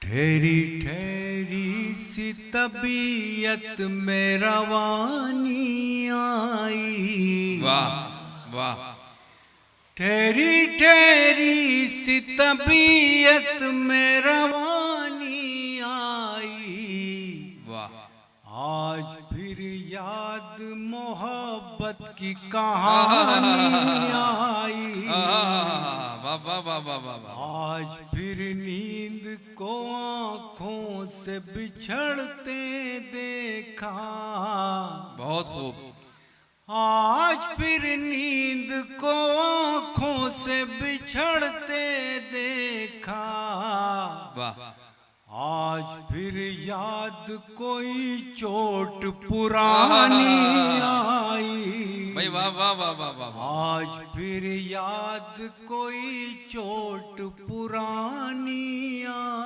ठहरी ठहरी सी तबीयत में रवानी आई। वाह वाह। ठहरी ठहरी सी तबीयत में रवानी आई। वाह। आज फिर याद मोहब्बत की कहानी आई। वाह वाह वाह वाह वाह। आज फिर नींद को आँखों से बिछड़ते देखा। बहुत खूब। आज फिर नींद को आँखों से बिछड़ते देखा। वाह। आज फिर याद कोई चोट पुरानी आई। भाई वाह वाह वाह वाह वाह। आज फिर याद कोई चोट पुरानी आई।